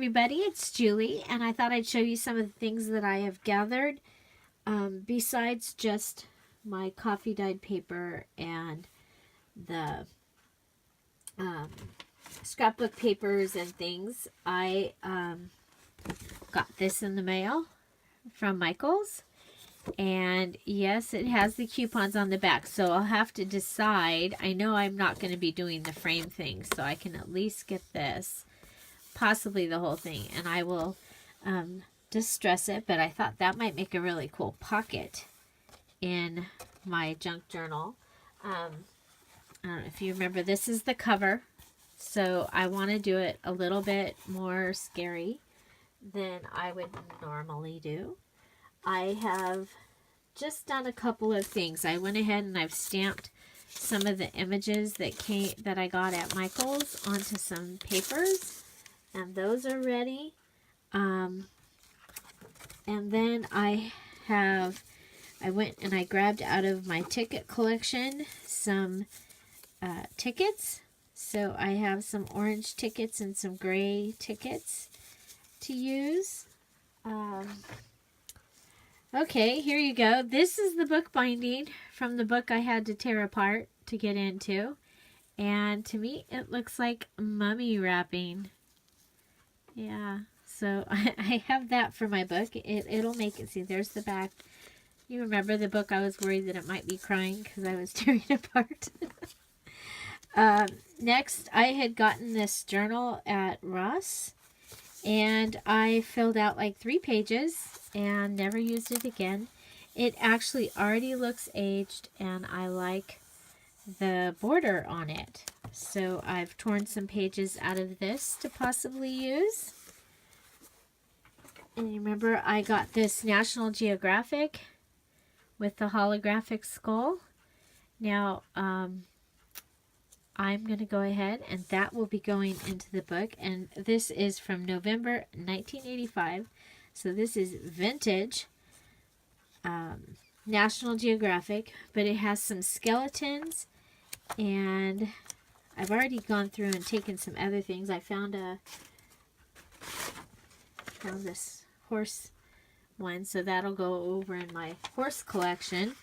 everybody, it's Julie, and I thought I'd show you some of the things that I have gathered besides just my coffee dyed paper and the scrapbook papers and things. I got this in the mail from Michael's, and yes, it has the coupons on the back, so I'll have to decide. I know I'm not going to be doing the frame thing, so I can at least get this, possibly the whole thing, and I will distress it, but I thought that might make a really cool pocket in my junk journal. I don't know if you remember, this is the cover, so I want to do it a little bit more scary than I would normally do. I have just done a couple of things. I went ahead and I've stamped some of the images that I got at Michael's onto some papers, and those are ready. And then I went and I grabbed out of my ticket collection some tickets. So I have some orange tickets and some gray tickets to use. Okay, here you go. This is the book binding from the book I had to tear apart to get into. And to me, it looks like mummy wrapping. Yeah, so I have that for my book. It'll make it. See, there's the back. You remember the book? I was worried that it might be crying because I was tearing it apart. Next, I had gotten this journal at Ross, and I filled out like 3 pages and never used it again. It actually already looks aged, and I like the border on it. So I've torn some pages out of this to possibly use. And you remember I got this National Geographic with the holographic skull. Now, I'm going to go ahead, and that will be going into the book. And this is from November 1985. So this is vintage National Geographic, but it has some skeletons, and I've already gone through and taken some other things. I found this horse one, so that'll go over in my horse collection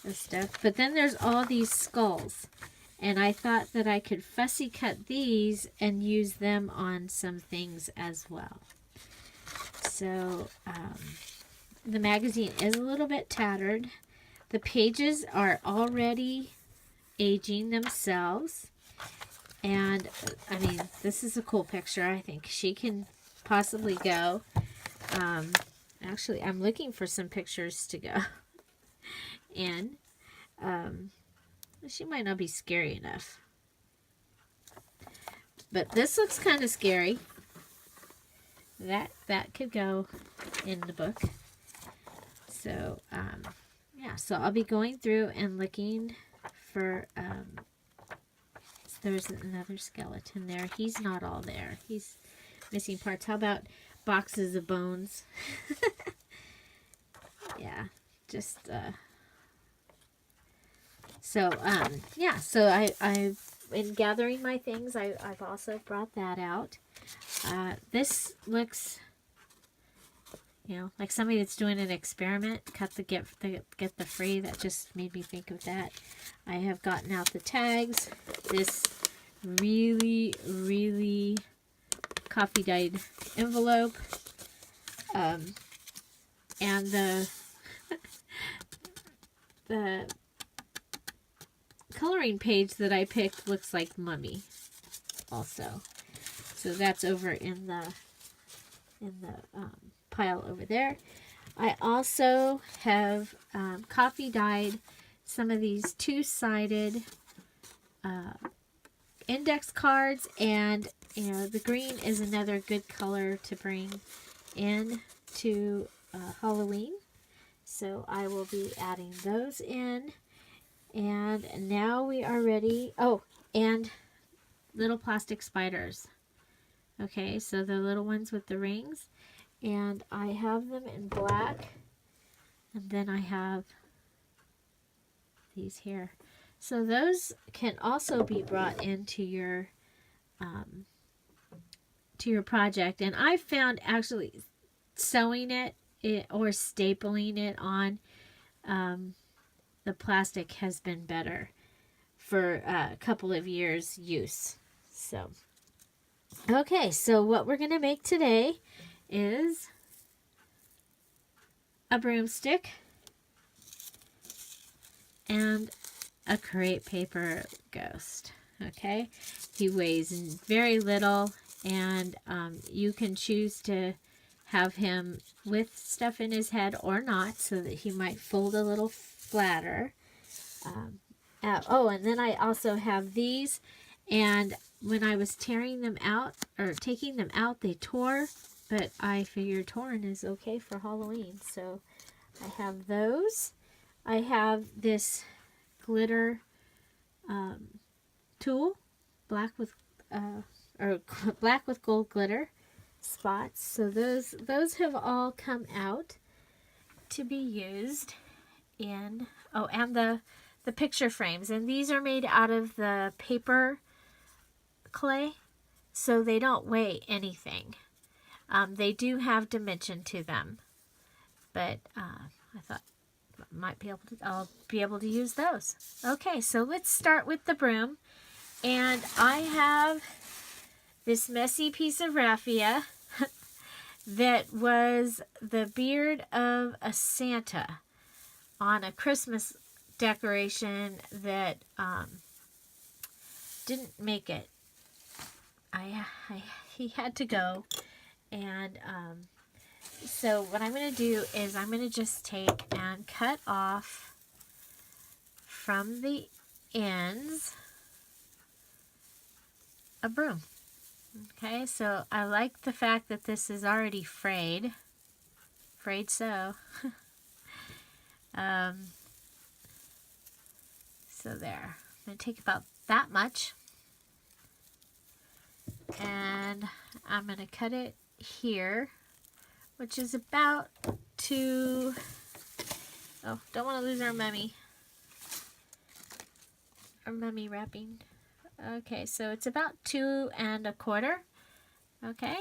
of stuff. But then there's all these skulls, and I thought that I could fussy cut these and use them on some things as well. So the magazine is a little bit tattered. The pages are already aging themselves. And, I mean, this is a cool picture. I think she can possibly go. Actually, I'm looking for some pictures to go in. She might not be scary enough. But this looks kind of scary. That could go in the book. So, yeah. So I'll be going through and looking for... there's another skeleton there. He's not all there. He's missing parts. How about boxes of bones? Yeah, just yeah. So I've in gathering my things, I've also brought that out. This looks, you know, like somebody that's doing an experiment. Get the free. That just made me think of that. I have gotten out the tags. This really, really coffee dyed envelope. And the coloring page that I picked looks like mummy also. So that's over in the pile over there. I also have coffee dyed some of these 2-sided index cards, and you know, the green is another good color to bring in to Halloween. So I will be adding those in. And now we are ready. Oh, and little plastic spiders. Okay, so the little ones with the rings. And I have them in black. And then I have these here. So those can also be brought into your to your project. And I found actually sewing it or stapling it on the plastic has been better for a couple of years use. So, okay, so what we're going to make today is a broomstick and a crepe paper ghost. Okay, he weighs very little, and you can choose to have him with stuff in his head or not, so that he might fold a little flatter. Oh, and then I also have these, and when I was tearing them out or taking them out, they tore, but I figured torn is okay for Halloween, so I have those. I have this glitter tool, black with gold glitter spots. So those have all come out to be used in. Oh, and the picture frames, and these are made out of the paper clay, so they don't weigh anything. They do have dimension to them, but I thought I'll be able to use those. Okay, so let's start with the broom. And I have this messy piece of raffia that was the beard of a Santa on a Christmas decoration that didn't make it. He had to go, and so what I'm going to do is I'm going to just take and cut off from the ends a broom. Okay, so I like the fact that this is already frayed so. So there. I'm going to take about that much, and I'm going to cut it here, which is about to, oh, don't want to lose our mummy wrapping. Okay, so it's about 2 1/4. Okay,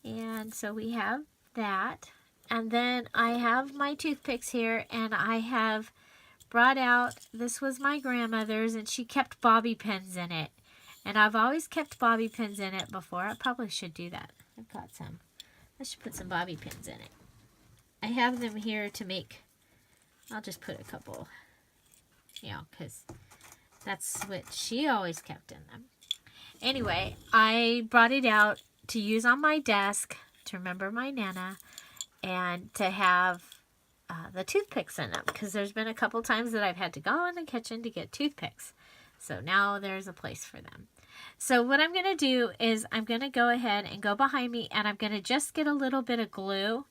and so we have that, and then I have my toothpicks here, and I have brought out, this was my grandmother's, and she kept bobby pins in it, and I've always kept bobby pins in it before. I probably should do that. I've got some. I should put some bobby pins in it. I have them here to make, I'll just put a couple, because that's what she always kept in them. Anyway, I brought it out to use on my desk, to remember my Nana, and to have the toothpicks in them, because there's been a couple times that I've had to go in the kitchen to get toothpicks. So now there's a place for them. So what I'm going to do is I'm going to go ahead and go behind me, and I'm going to just get a little bit of glue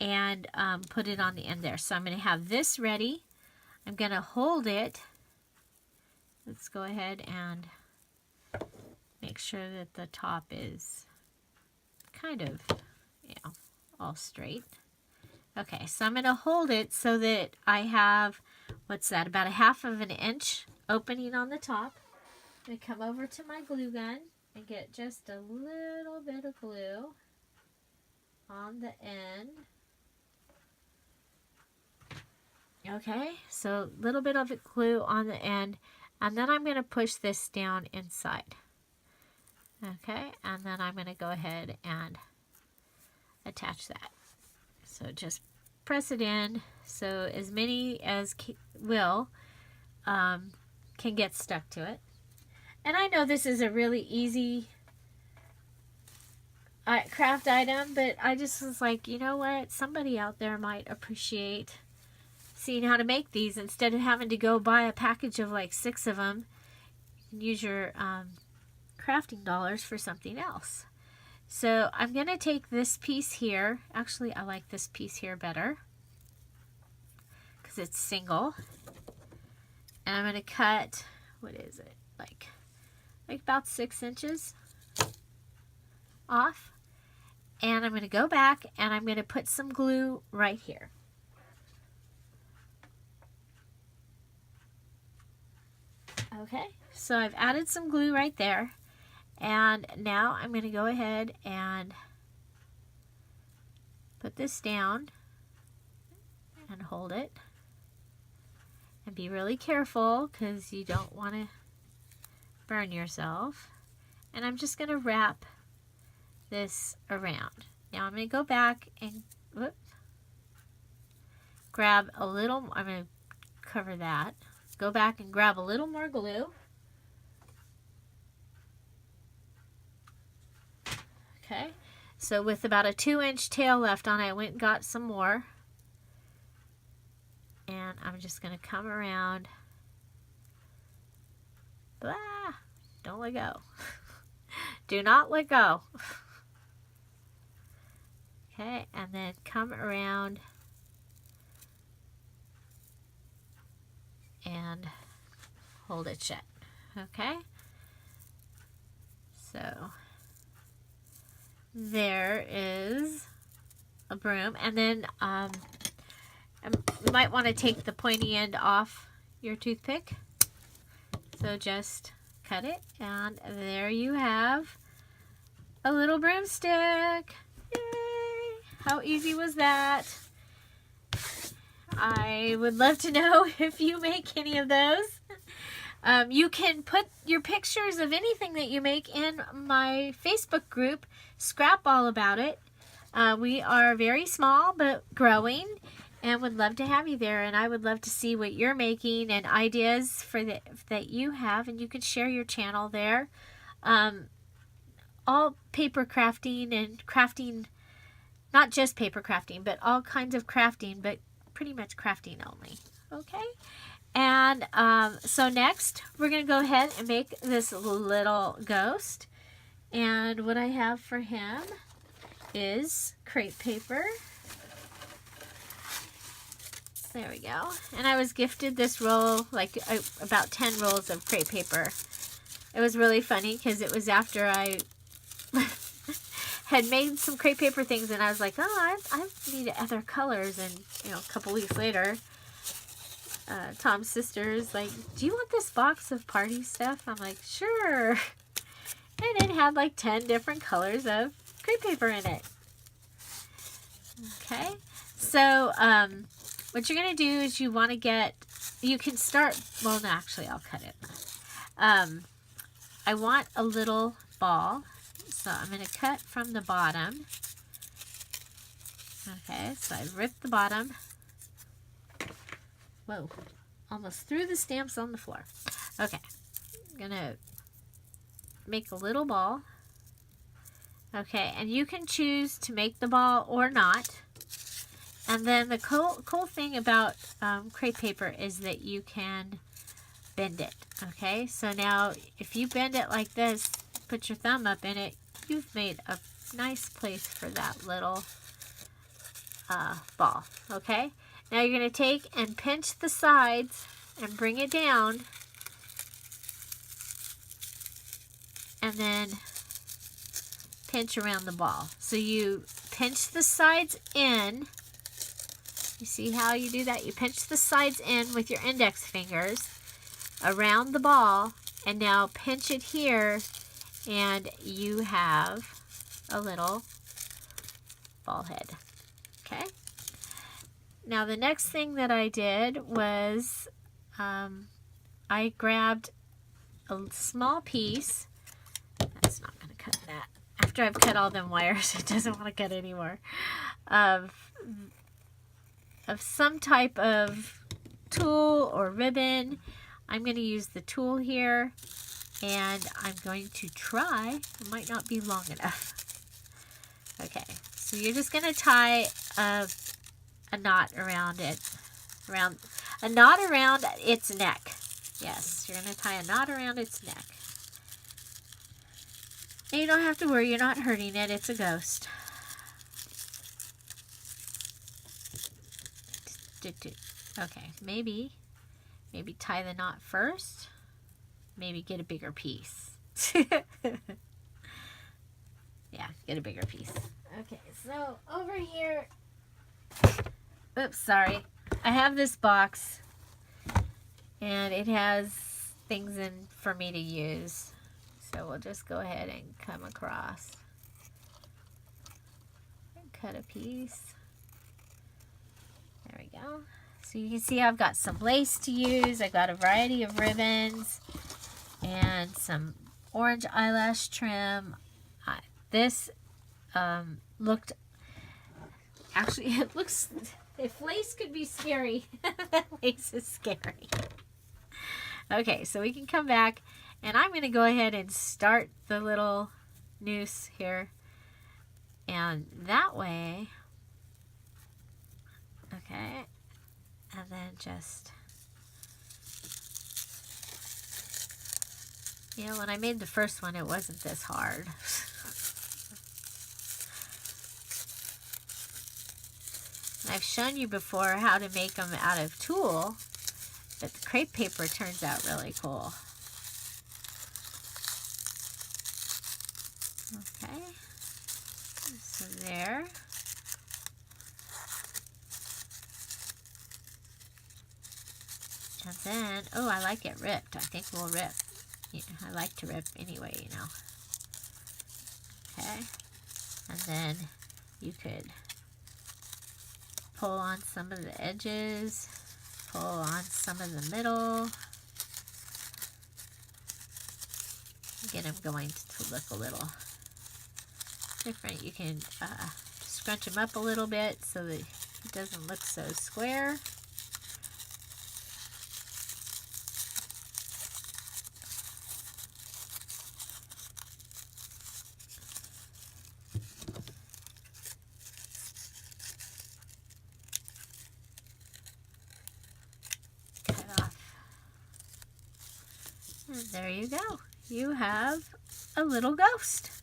and put it on the end there. So I'm going to have this ready. I'm going to hold it. Let's go ahead and make sure that the top is kind of, all straight. Okay, so I'm going to hold it so that I have, what's that, about 1/2 inch opening on the top. I'm going to come over to my glue gun and get just a little bit of glue on the end. Okay, so a little bit of glue on the end, and then I'm going to push this down inside. Okay, and then I'm going to go ahead and attach that. So just press it in so as many as can get stuck to it. And I know this is a really easy craft item, but I just was like, you know what? Somebody out there might appreciate seeing how to make these instead of having to go buy a package of like 6 of them. You can use your crafting dollars for something else. So I'm going to take this piece here. Actually, I like this piece here better because it's single. And I'm going to cut, what is it, like about 6 inches off. And I'm going to go back and I'm going to put some glue right here. Okay, so I've added some glue right there. And now I'm going to go ahead and put this down and hold it. And be really careful because you don't want to burn yourself. And I'm just going to wrap this around. Now I'm going to go back and grab a little, I'm going to cover that. Go back and grab a little more glue. Okay, so with about a 2-inch tail left on it, I went and got some more. And I'm just going to come around. Blah, don't let go. Do not let go. Okay, and then come around and hold it shut. Okay, so there is a broom, and then you might want to take the pointy end off your toothpick. So just cut it, and there you have a little broomstick. Yay! How easy was that? I would love to know if you make any of those. You can put your pictures of anything that you make in my Facebook group, Scrap All About It. We are very small but growing, and would love to have you there. And I would love to see what you're making and ideas for that you have, and you can share your channel there. All paper crafting and crafting, not just paper crafting, but all kinds of crafting, but pretty much crafting only. Okay. And so next we're going to go ahead and make this little ghost. And what I have for him is crepe paper. There we go. And I was gifted this roll, like about 10 rolls of crepe paper. It was really funny because it was after I had made some crepe paper things, and I was like, oh, I need other colors. And you know, a couple weeks later, Tom's sister is like, do you want this box of party stuff? I'm like, sure. And it had like 10 different colors of crepe paper in it. Okay, so what you're going to do is you want to get, you can start, well, no, actually, I'll cut it. I want a little ball, so I'm going to cut from the bottom. Okay, so I ripped the bottom. Whoa, almost threw the stamps on the floor. Okay, I'm going to make a little ball. Okay, and you can choose to make the ball or not. And then the cool thing about crepe paper is that you can bend it. Okay, so now if you bend it like this, put your thumb up in it, you've made a nice place for that little ball. Okay, now you're going to take and pinch the sides and bring it down, and then pinch around the ball. So you pinch the sides in. You see how you do that? You pinch the sides in with your index fingers around the ball, and now pinch it here, and you have a little ball head. Okay. Now the next thing that I did was I grabbed a small piece. That's not going to cut that. After I've cut all them wires, it doesn't want to cut anymore. Of some type of tool or ribbon. I'm going to use the tool here, and I'm going to try. It might not be long enough. Okay, so you're just going to tie a knot around it, a knot around its neck. Yes, you're going to tie a knot around its neck. And you don't have to worry, you're not hurting it. It's a ghost. Okay, maybe tie the knot first. Maybe get a bigger piece. Yeah, get a bigger piece. Okay, so over here, oops, sorry. I have this box, and it has things in for me to use. So we'll just go ahead and come across and cut a piece. There we go. So you can see I've got some lace to use. I've got a variety of ribbons and some orange eyelash trim. This looked, actually it looks, if lace could be scary, that lace is scary. Okay, so we can come back and I'm going to go ahead and start the little noose here. And that way, okay, and then just, you know, when I made the first one, it wasn't this hard. I've shown you before how to make them out of tulle, but the crepe paper turns out really cool. Okay, so there. And then, oh, I like it ripped. I think we'll rip. Yeah, I like to rip anyway, you know. Okay, and then you could pull on some of the edges, pull on some of the middle, get them going to look a little different. You can scrunch them up a little bit so that it doesn't look so square. And there you go. You have a little ghost.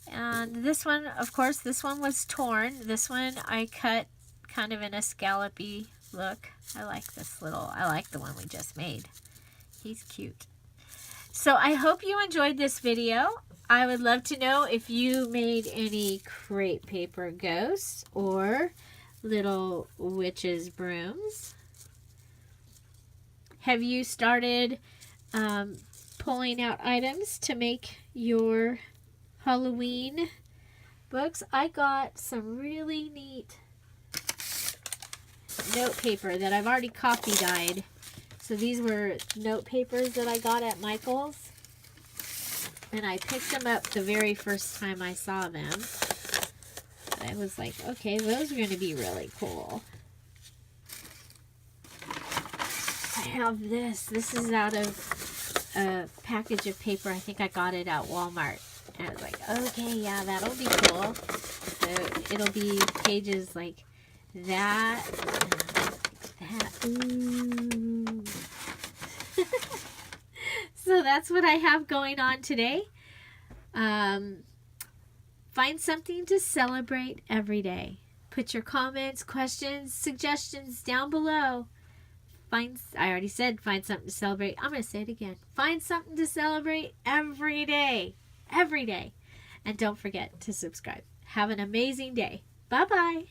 And this one, of course, this one was torn. This one I cut kind of in a scallopy look. I like this little, I like the one we just made. He's cute. So I hope you enjoyed this video. I would love to know if you made any crepe paper ghosts or little witches' brooms. Have you started pulling out items to make your Halloween books? I got some really neat note paper that I've already copy dyed. So these were note papers that I got at Michael's, and I picked them up the very first time I saw them. I was like, okay, those are going to be really cool. I have this. This is out of a package of paper. I think I got it at Walmart. And I was like, okay, yeah, that'll be cool. So it'll be pages like that. And that. Ooh. So that's what I have going on today. Find something to celebrate every day. Put your comments, questions, suggestions down below. I already said find something to celebrate. I'm going to say it again. Find something to celebrate every day. Every day. And don't forget to subscribe. Have an amazing day. Bye-bye.